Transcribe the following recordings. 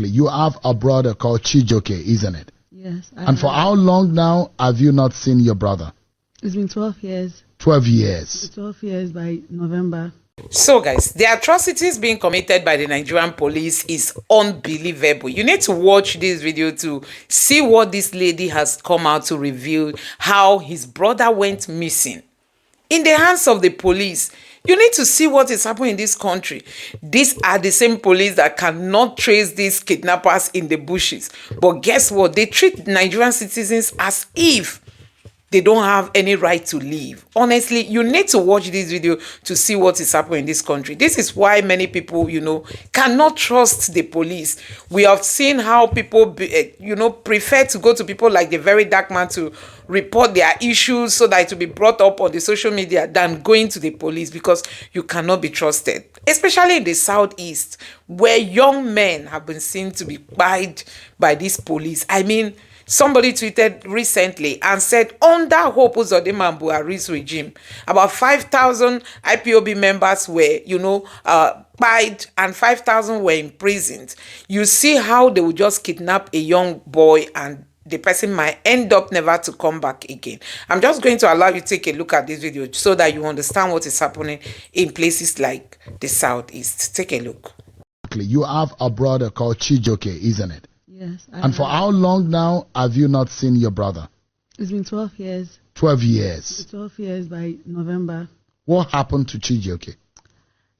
Exactly. You have a brother called Chijoke, isn't it? Yes. And for how long now have you not seen your brother? It's been 12 years. 12 years. 12 years by November. So guys, the atrocities being committed by the Nigerian police is unbelievable. You need to watch this video to see what this lady has come out to reveal, how his brother went missing in the hands of the police. You need to see what is happening in this country. These are the same police that cannot trace these kidnappers in the bushes. But guess what? They treat Nigerian citizens as if they don't have any right to live. Honestly, you need to watch this video to see what is happening in this country. This is why many people, cannot trust the police. We have seen how people, prefer to go to people like the very dark man to report their issues so that it will be brought up on the social media than going to the police, because you cannot be trusted. Especially in the southeast, where young men have been seen to be spied by this police. I mean, somebody tweeted recently and said, under Hope Uzodinma Buhari's regime, about 5,000 IPOB members were, spied and 5,000 were imprisoned. You see how they would just kidnap a young boy and the person might end up never to come back again. I'm just going to allow you to take a look at this video so that you understand what is happening in places like the southeast. Take a look. You have a brother called Chijoke, isn't it? Yes. And for how long now have you not seen your brother? It's been 12 years. 12 years. 12 years by November. What happened to Chijoke?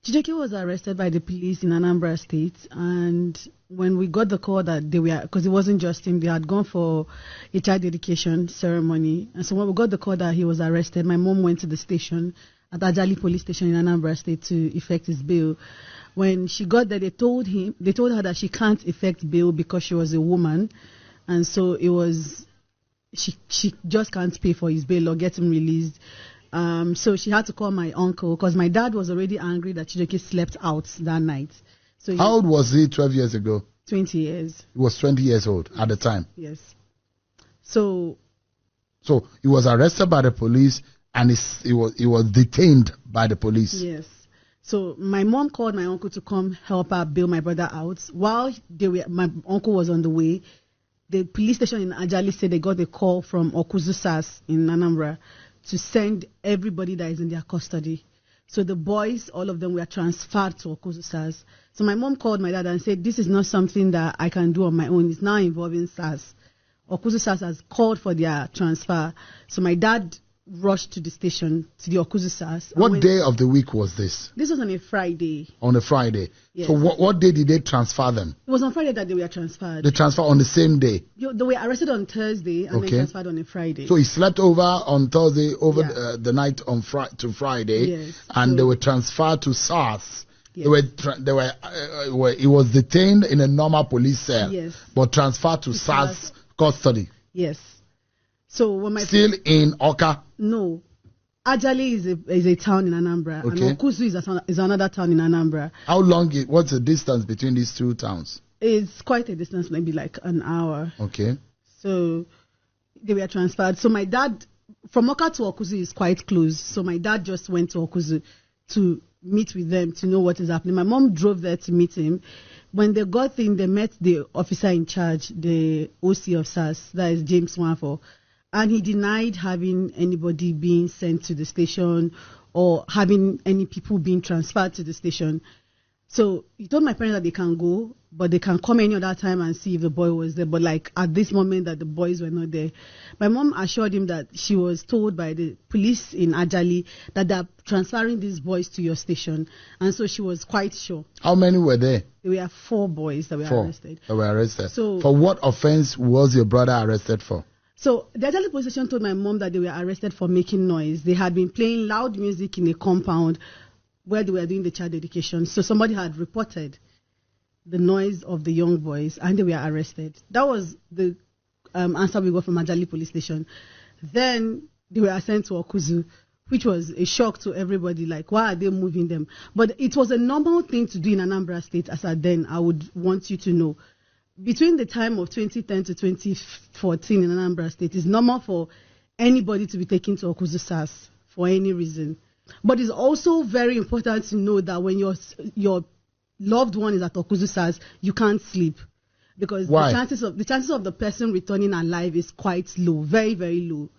Chijoke was arrested by the police in Anambra State, and when we got the call that they were, because it wasn't just him, they had gone for a child dedication ceremony, and so when we got the call that he was arrested, my mom went to the station at Ajali police station in Anambra State to effect his bail. When she got there, they told her that she can't effect bail because she was a woman, and so it was, she just can't pay for his bail or get him released. So she had to call my uncle because my dad was already angry that Chijoke slept out that night. So how old was he 12 years ago? 20 years. He was 20 years old at the time. Yes. So he was arrested by the police and he was detained by the police. Yes. So my mom called my uncle to come help her bail my brother out. While my uncle was on the way, the police station in Ajali said they got a call from Okuzu SARS in Anambra to send everybody that is in their custody. So the boys, all of them were transferred to Okuzu SARS. So my mom called my dad and said, this is not something that I can do on my own. It's now involving SARS. Okuzu SARS has called for their transfer. So my dad rushed to the station, to the Okuzu SARS. What day of the week was this? This was on a Friday. On a Friday. Yes. So what day did they transfer them? It was on Friday that they were transferred. They transferred on the same day? They were arrested on Thursday and then transferred on a Friday. So he slept over on Thursday, the night on to Friday, yes. And they were transferred to SARS. Yes. He was detained in a normal police cell, yes, but transferred to SARS custody. Yes. So when still in Oka? No. Ajali is a town in Anambra, and Okuzu is another town in Anambra. How long? What's the distance between these two towns? It's quite a distance, maybe like an hour. Okay. So they were transferred. So my dad, from Oka to Okuzu is quite close. So my dad just went to Okuzu to meet with them to know what is happening. My mom drove there to meet him. When they got in, they met the officer in charge, the OC of SARS, that is James Wanfo. And he denied having anybody being sent to the station or having any people being transferred to the station. So he told my parents that they can go, but they can come any other time and see if the boy was there. But like at this moment that the boys were not there. My mom assured him that she was told by the police in Ajali that they're transferring these boys to your station. And so she was quite sure. How many were there? There were 4 boys that were arrested. That were arrested. So, for what offense was your brother arrested for? So the Ajali police station told my mom that they were arrested for making noise. They had been playing loud music in a compound where they were doing the child dedication. So somebody had reported the noise of the young boys and they were arrested. That was the answer we got from Ajali police station. Then they were sent to Okuzu, which was a shock to everybody. Like, why are they moving them? But it was a normal thing to do in Anambra State as at then, I would want you to know. Between the time of 2010 to 2014 in Anambra State, it's normal for anybody to be taken to Okuzu SARS for any reason. But it's also very important to know that when your loved one is at Okuzu SARS, you can't sleep. because Why? the chances of the person returning alive is quite low, very, very low.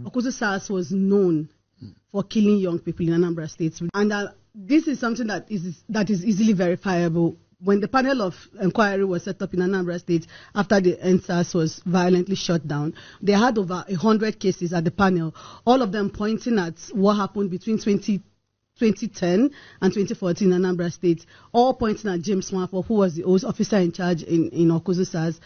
Okuzu SARS was known for killing young people in Anambra State, and this is something that is easily verifiable. When the panel of inquiry was set up in Anambra State after the NSAS was violently shut down, they had over 100 cases at the panel, all of them pointing at what happened between 2010 and 2014 in Anambra State, all pointing at James Swanford, who was the officer in charge in Okuzu SARS.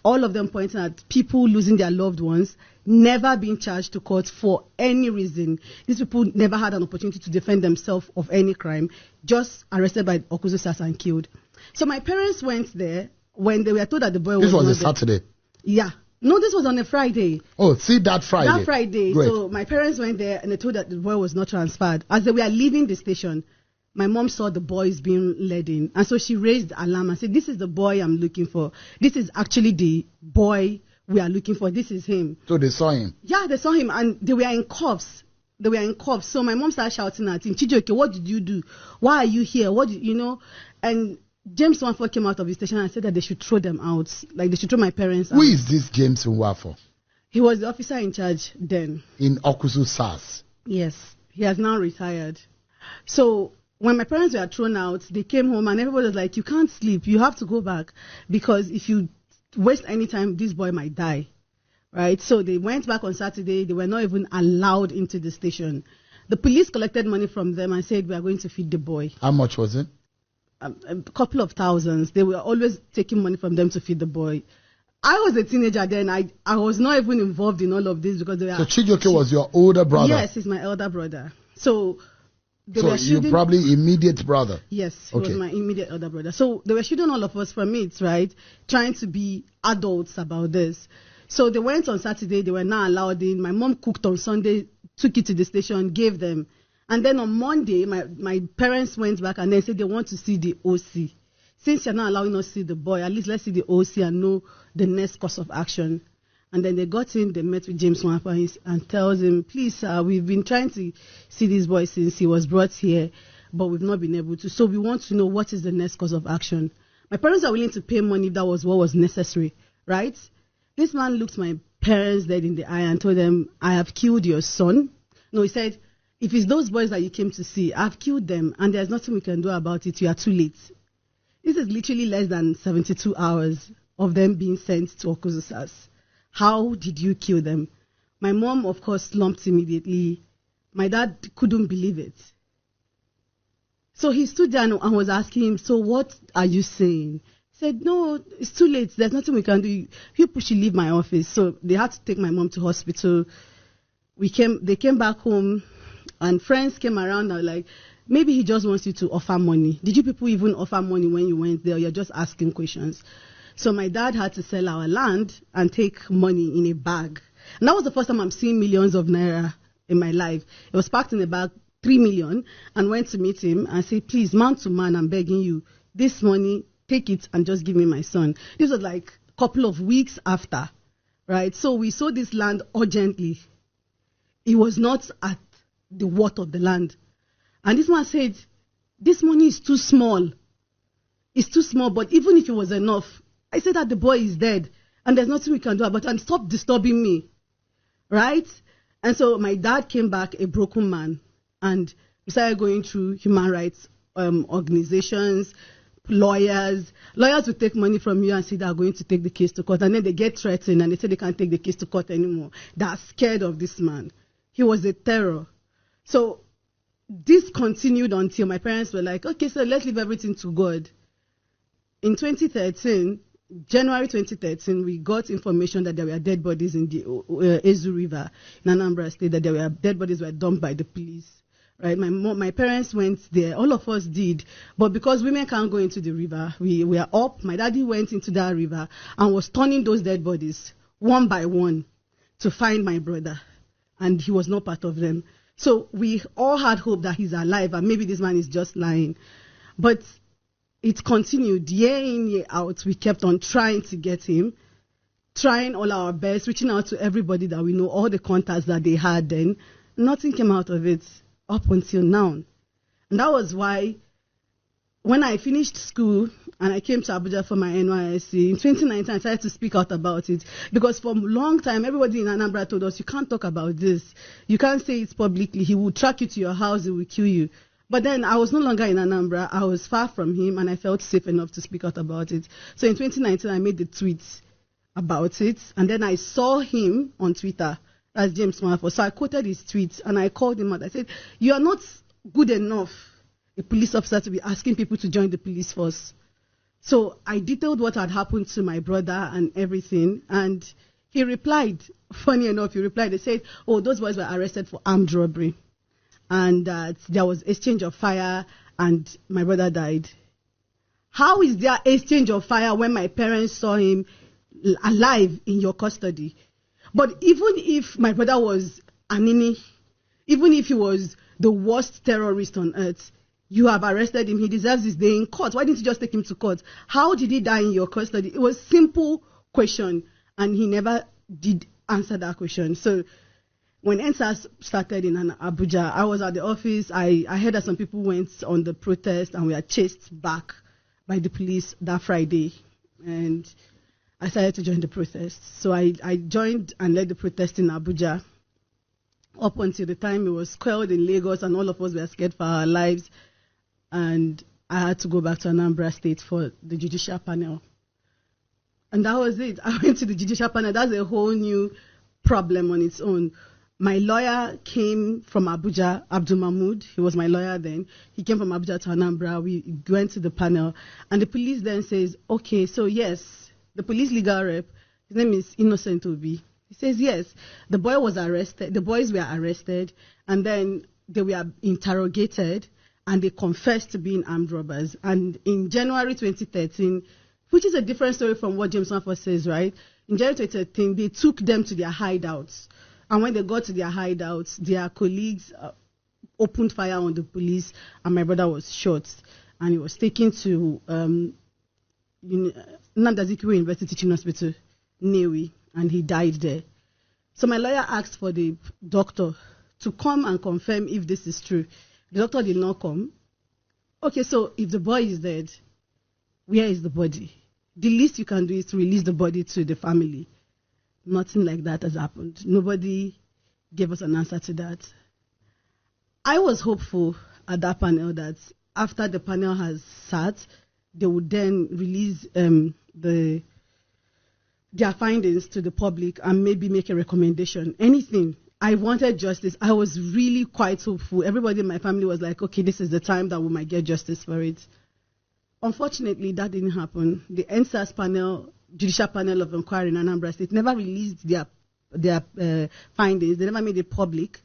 All of them pointing at people losing their loved ones, never being charged to court for any reason. These people never had an opportunity to defend themselves of any crime, just arrested by Okuzu SARS and killed. So my parents went there when they were told that the boy was This was not a Saturday. there. Yeah. No, this was on a Friday. Oh, see that Friday. That Friday. Great. So my parents went there and they told that the boy was not transferred. As they were leaving the station, my mom saw the boys being led in. And so she raised alarm and said, this is the boy I'm looking for. This is actually the boy we are looking for. This is him. So they saw him. Yeah, they saw him and they were in cuffs. So my mom started shouting at him, Chijioke, what did you do? Why are you here? And James Swanford came out of the station and said that they should throw them out. Like they should throw my parents out. Who is this James Nwafo? He was the officer in charge then. In Okuzu SARS. Yes. He has now retired. So when my parents were thrown out, they came home and everybody was like, you can't sleep. You have to go back because if you waste any time, this boy might die. Right? So they went back on Saturday. They were not even allowed into the station. The police collected money from them and said, we are going to feed the boy. How much was it? A couple of thousands. They were always taking money from them to feed the boy. I was a teenager then. I was not even involved in all of this because they were. So Chijioke was your older brother? Yes, he's my elder brother. So they so were shooting. You probably immediate brother? Yes, he was my immediate elder brother. So they were shooting all of us from it, right? Trying to be adults about this. So they went on Saturday. They were not allowed in. My mom cooked on Sunday, took it to the station, gave them. And then on Monday, my parents went back and they said they want to see the OC. Since you're not allowing us to see the boy, at least let's see the OC and know the next course of action. And then they got in, they met with James Swanford and tells him, please, sir, we've been trying to see this boy since he was brought here, but we've not been able to. So we want to know what is the next course of action. My parents are willing to pay money if that was what was necessary, right? This man looked my parents dead in the eye and told them, I have killed your son. No, he said, if it's those boys that you came to see, I've killed them and there's nothing we can do about it. You are too late. This is literally less than 72 hours of them being sent to Okuzu SARS. How did you kill them? My mom, of course, slumped immediately. My dad couldn't believe it. So he stood there and was asking him, so what are you saying? He said, no, it's too late. There's nothing we can do. You people should leave my office. So they had to take my mom to hospital. They came back home. And friends came around and were like, maybe he just wants you to offer money. Did you people even offer money when you went there? You're just asking questions. So my dad had to sell our land and take money in a bag. And that was the first time I'm seeing millions of naira in my life. It was packed in a bag, 3 million, and went to meet him and said, please, man to man, I'm begging you, this money, take it and just give me my son. This was like a couple of weeks after, right? So we sold this land urgently. It was not at the worth of the land. And this man said, this money is too small. It's too small, but even if it was enough, I said that the boy is dead and there's nothing we can do about it, and stop disturbing me. Right? And so my dad came back a broken man and we started going through human rights organizations, lawyers. Lawyers will take money from you and say they are going to take the case to court, and then they get threatened and they say they can't take the case to court anymore. They are scared of this man. He was a terror. So this continued until my parents were like, okay, so let's leave everything to God. In 2013, January 2013, we got information that there were dead bodies in the Ezu River in Anambra State, that there were dead bodies were dumped by the police. Right? My parents went there. All of us did. But because women can't go into the river, we were up. My daddy went into that river and was turning those dead bodies one by one to find my brother. And he was not part of them. So we all had hope that he's alive and maybe this man is just lying. But it continued year in, year out. We kept on trying to get him, trying all our best, reaching out to everybody that we know, all the contacts that they had then. Nothing came out of it up until now. And that was why when I finished school and I came to Abuja for my NYSC, in 2019, I started to speak out about it. Because for a long time, everybody in Anambra told us, you can't talk about this. You can't say it publicly. He will track you to your house. He will kill you. But then I was no longer in Anambra. I was far from him, and I felt safe enough to speak out about it. So in 2019, I made the tweet about it. And then I saw him on Twitter as James Malfoy. So I quoted his tweet, and I called him out. I said, you are not good enough, a police officer, to be asking people to join the police force. So I detailed what had happened to my brother and everything, and he replied, funny enough, they said, oh, those boys were arrested for armed robbery, and that there was exchange of fire, and my brother died. How is there exchange of fire when my parents saw him alive in your custody? But even if my brother was Anini, even if he was the worst terrorist on earth, you have arrested him. He deserves his day in court. Why didn't you just take him to court? How did he die in your custody? It was a simple question, and he never did answer that question. So when NSAS started in Abuja, I was at the office. I heard that some people went on the protest and were chased back by the police that Friday. And I started to join the protest. So I joined and led the protest in Abuja up until the time it was quelled in Lagos, and all of us were scared for our lives. And I had to go back to Anambra State for the judicial panel. And that was it. I went to the judicial panel. That's a whole new problem on its own. My lawyer came from Abuja, Abdul Mahmoud. He was my lawyer then. He came from Abuja to Anambra. We went to the panel. And the police then says, okay, so yes, the police legal rep, his name is Innocent Obi. He says, yes, the boy was arrested. The boys were arrested. And then they were interrogated. And they confessed to being armed robbers. And in January 2013, which is a different story from what James Malfoy says, right? In January 2013, they took them to their hideouts. And when they got to their hideouts, their colleagues opened fire on the police, and my brother was shot. And he was taken to Nnamdi Kanu University Teaching Hospital, Newi, and he died there. So my lawyer asked for the doctor to come and confirm if this is true. The doctor did not come. Okay, so if the boy is dead, where is the body? The least you can do is to release the body to the family. Nothing like that has happened. Nobody gave us an answer to that. I was hopeful at that panel that after the panel has sat, they would then release their findings to the public and maybe make a recommendation. Anything. I wanted justice. I was really quite hopeful. Everybody in my family was like, okay, this is the time that we might get justice for it. Unfortunately, that didn't happen. The NSAS panel, Judicial Panel of Inquiry in Anambra State, never released their findings. They never made it public.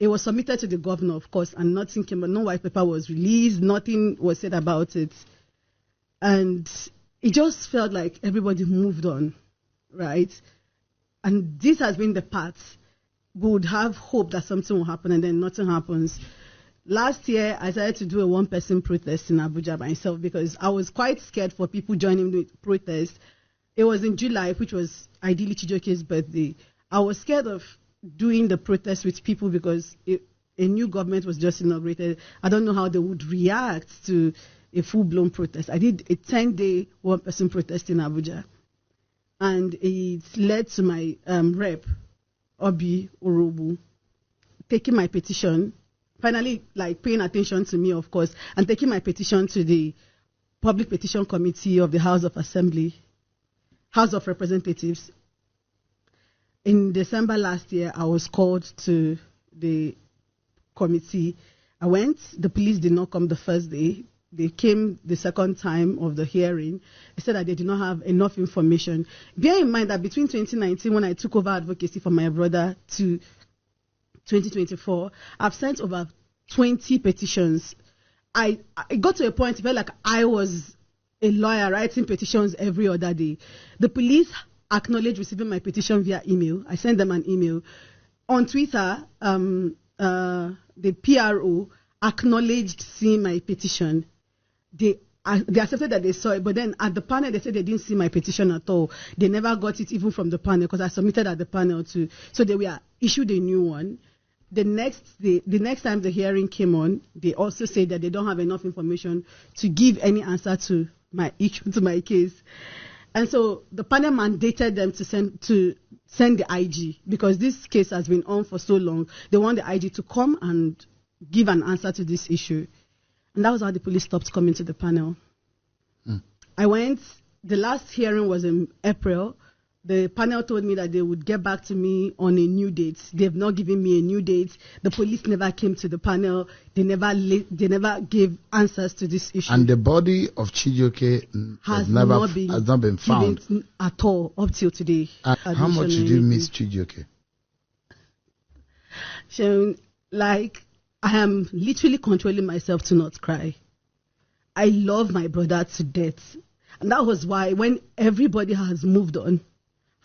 It was submitted to the governor, of course, and nothing came. No white paper was released. Nothing was said about it. And it just felt like everybody moved on, right? And this has been the path. We would have hope that something will happen, and then nothing happens. Last year, I started to do a one-person protest in Abuja myself because I was quite scared for people joining the protest. It was in July, which was ideally Chijoke's birthday. I was scared of doing the protest with people because a new government was just inaugurated. I don't know how they would react to a full-blown protest. I did a 10-day one-person protest in Abuja, and it led to my rep, Obi Orobu, taking my petition, finally paying attention to me, of course, and taking my petition to the Public Petition Committee of the House of Representatives. In December last year, I was called to the committee. I went. The police did not come the first day. They came the second time of the hearing. They said that they did not have enough information. Bear in mind that between 2019, when I took over advocacy for my brother, to 2024, I've sent over 20 petitions. I got to a point where I was a lawyer writing petitions every other day. The police acknowledged receiving my petition via email. I sent them an email. On Twitter, the PRO acknowledged seeing my petition. They accepted that they saw it, but then at the panel, they said they didn't see my petition at all. They never got it even from the panel because I submitted at the panel too. So they were issued a new one. the next time the hearing came on, they also said that they don't have enough information to give any answer to my issue, to my case. And so the panel mandated them to send the IG, because this case has been on for so long. They want the IG to come and give an answer to this issue. And that was how the police stopped coming to the panel. I went, the last hearing was in April. The panel told me that they would get back to me on a new date. They have not given me a new date. The police never came to the panel. They never gave answers to this issue. And the body of Chijioke has not been found at all up till today. How much did you miss Chijioke? Sharon, like, I am literally controlling myself to not cry. I love my brother to death. And that was why when everybody has moved on,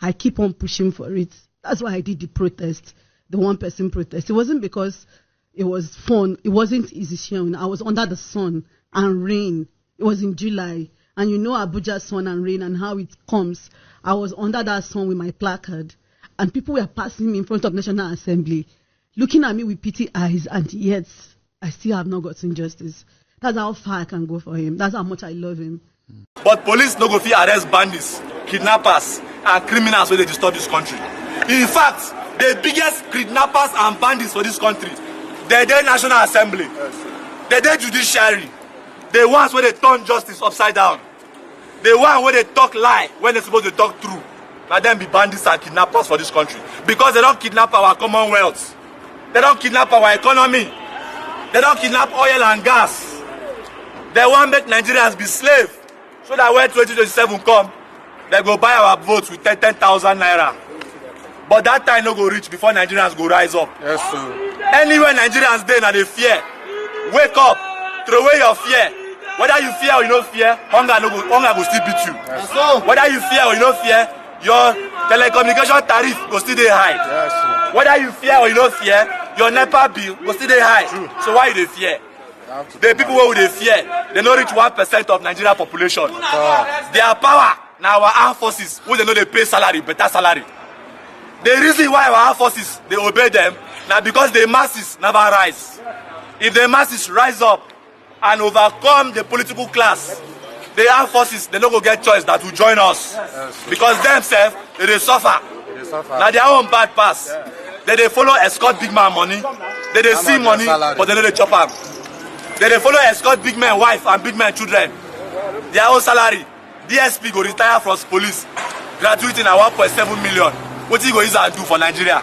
I keep on pushing for it. That's why I did the protest, the one-person protest. It wasn't because it was fun. It wasn't easy, Sharon. I was under the sun and rain. It was in July. And you know Abuja's sun and rain and how it comes. I was under that sun with my placard. And people were passing me in front of National Assembly, looking at me with pity eyes, and yet I still have not gotten justice. That's how far I can go for him. That's how much I love him. But police no go fit arrest bandits, kidnappers, and criminals when they disturb this country. In fact, the biggest kidnappers and bandits for this country, they're the National Assembly, they're the Judiciary, the ones where they turn justice upside down, the one where they talk lie when they're supposed to talk true. Let them be bandits and kidnappers for this country, because they don't kidnap our commonwealth, they don't kidnap our economy, they don't kidnap oil and gas. They want to make Nigerians be slaves, so that when 2027 come, they go buy our votes with 10,000 naira. But that time no go reach before Nigerians go rise up. Yes, sir. Anywhere Nigerians dey na dey fear. Wake up, throw away your fear. Whether you fear or you no fear, hunger go still beat you. Yes, sir. Whether you fear or you no fear, your telecommunication tariff go still dey high. Yes, sir. Whether you fear or you no fear, your NEPA bill go still dey high. True. So why you dey fear? The people who dey fear, they no reach 1% of Nigeria population. Their power na our armed forces, who they know they pay salary, better salary. The reason why our armed forces they obey them now because the masses never rise. If the masses rise up and overcome the political class, the armed forces they no go get choice that will join us. Because themselves they suffer. Now their own bad pass. They follow escort big man money. They see money, but they know they chop am. They follow escort big man wife and big man children. Their own salary. DSP go retire from police. Gratuity na 1.7 million. What you go use and do for Nigeria?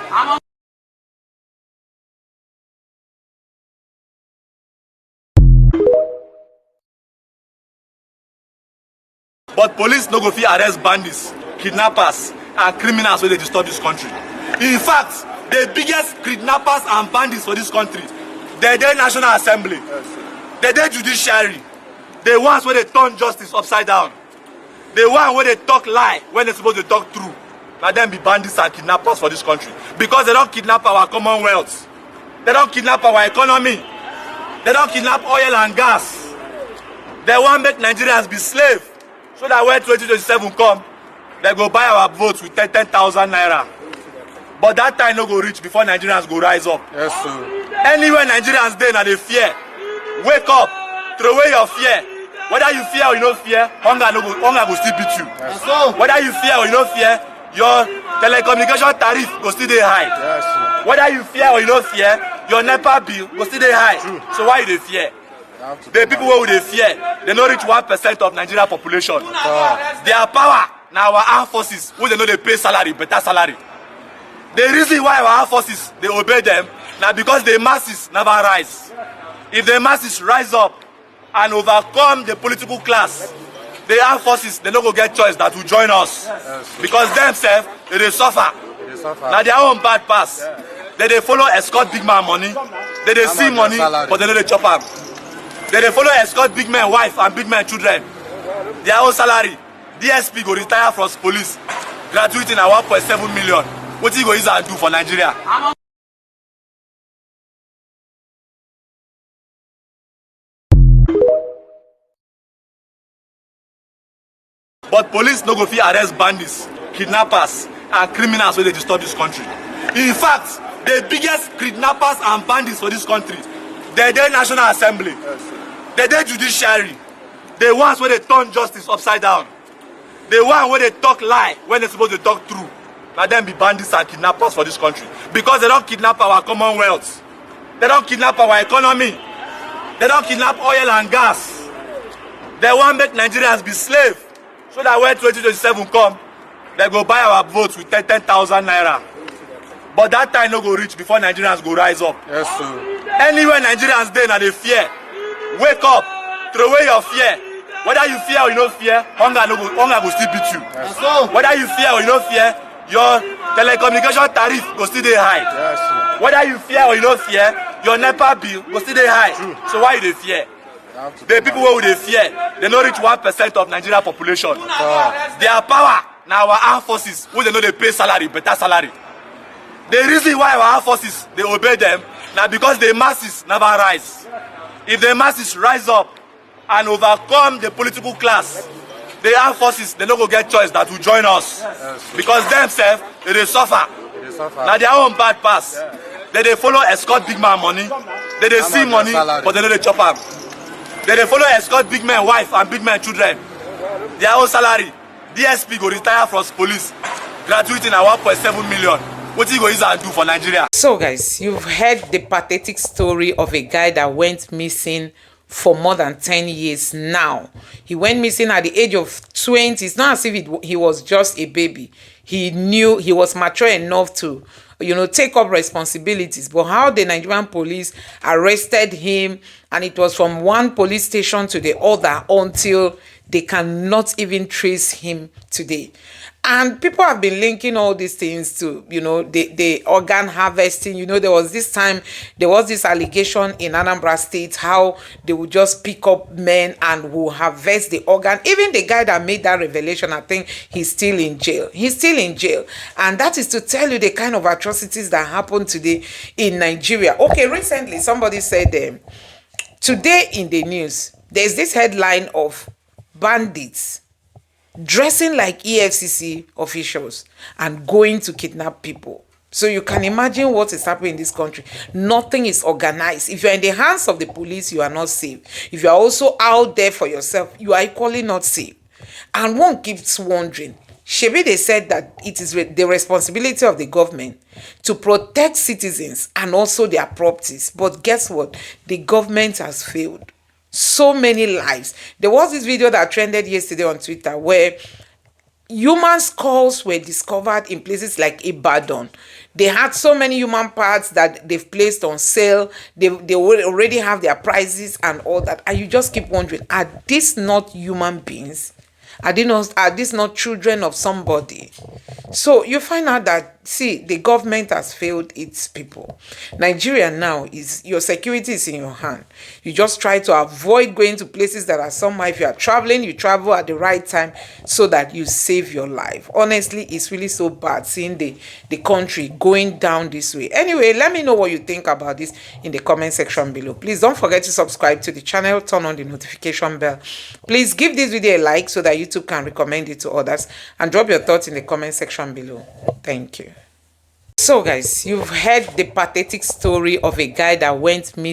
But police no go fit arrest bandits, kidnappers, and criminals when they disturb this country. In fact, the biggest kidnappers and bandits for this country, they're the National Assembly, they're the Judiciary, the ones where they turn justice upside down, the one where they talk lie when they're supposed to talk true. Let them be bandits and kidnappers for this country, because they don't kidnap our commonwealth, they don't kidnap our economy, they don't kidnap oil and gas. They want to make Nigerians be slaves, so that when 2027 come, they go buy our votes with 10,000 naira. But that time no go reach before Nigerians go rise up. Yes, sir. Anywhere Nigerians dey na dey fear. Wake up, throw away your fear. Whether you fear or you no fear, hunger go still beat you. Yes, sir. Whether you fear or you no fear, your telecommunication tariff go still dey high. Yes, sir. Whether you fear or you no fear, your NEPA bill go still dey high. True. So why you dey fear? The people who dey fear, they no reach 1% of Nigeria population. Their power na our armed forces, who they know they pay salary, better salary. The reason why our armed forces they obey them now because the masses never rise. If the masses rise up and overcome the political class, the armed forces they no go get choice that will join us. Because themselves they suffer. Now their own bad pass. They follow escort big man money. They see money, but they know they chop am. They follow escort big man wife and big man children. Their own salary. DSP go retire from police. Gratuity na 1.7 million. What you go use and do for Nigeria? But police no go fit arrest bandits, kidnappers, and criminals when they disturb this country. In fact, The biggest kidnappers and bandits for this country, they're the National Assembly, they're the Judiciary, the ones where they turn justice upside down, the one where they talk lie when they're supposed to talk true. Let them be bandits and kidnappers for this country. Because they don't kidnap our commonwealth. They don't kidnap our economy. They don't kidnap oil and gas. They want to make Nigerians be slaves. So that when 2027 come, they go buy our votes with 10,000 naira. But that time no go reach before Nigerians go rise up. Yes, sir. Anywhere Nigerians dey na they fear. Wake up. Throw away your fear. Whether you fear or you don't fear, hunger go still beat you. Yes, sir. Whether you fear or you don't fear, your telecommunication tariff go still dey high. Yes, sir. Whether you fear or you don't fear, your NEPA bill go still dey high. True. So why you dey fear? The people who dey fear, they no reach 1% of Nigeria population. Their power na our armed forces, who they know they pay salary, better salary. The reason why our armed forces they obey them now because the masses never rise. If the masses rise up and overcome the political class, the armed forces they no go get choice that will join us. Because themselves they suffer. Now their own bad pass. They follow escort big man money. They see money, but they know they chop up. They follow escort big man wife and big man children. Their own salary. DSP go retire from police. Gratuity na 1.7 million. What you go use and do for Nigeria? So guys, you've heard the pathetic story of a guy that went missing for more than 10 years now. He went missing at the age of 20. It's not as if he was just a baby. He knew he was mature enough to, take up responsibilities. But how the Nigerian police arrested him, and it was from one police station to the other until they cannot even trace him today. And people have been linking all these things to, the organ harvesting. There was this allegation in Anambra State how they would just pick up men and will harvest the organ. Even the guy that made that revelation, I think he's still in jail. He's still in jail. And that is to tell you the kind of atrocities that happen today in Nigeria. Okay, recently somebody said, today in the news, there's this headline of bandits dressing like EFCC officials and going to kidnap people. So you can imagine what is happening in this country. Nothing is organized. If you're in the hands of the police, you are not safe. If you are also out there for yourself, you are equally not safe. And one keeps wondering, Shebi, they said that it is the responsibility of the government to protect citizens and also their properties. But guess what? The government has failed. So many lives. There was this video that trended yesterday on Twitter where human skulls were discovered in places like Ibadan. They had so many human parts that they've placed on sale. They already have their prices and all that. And you just keep wondering, are these not human beings? Are these not children of somebody? So you find out that, see, the government has failed its people. Nigeria now your security is in your hand. You just try to avoid going to places that are somehow, if you are traveling, you travel at the right time so that you save your life. Honestly, it's really so bad seeing the country going down this way. Anyway, let me know what you think about this in the comment section below. Please don't forget to subscribe to the channel, turn on the notification bell. Please give this video a like so that YouTube can recommend it to others, and drop your thoughts in the comment section below. Thank you. So guys, you've heard the pathetic story of a guy that went missing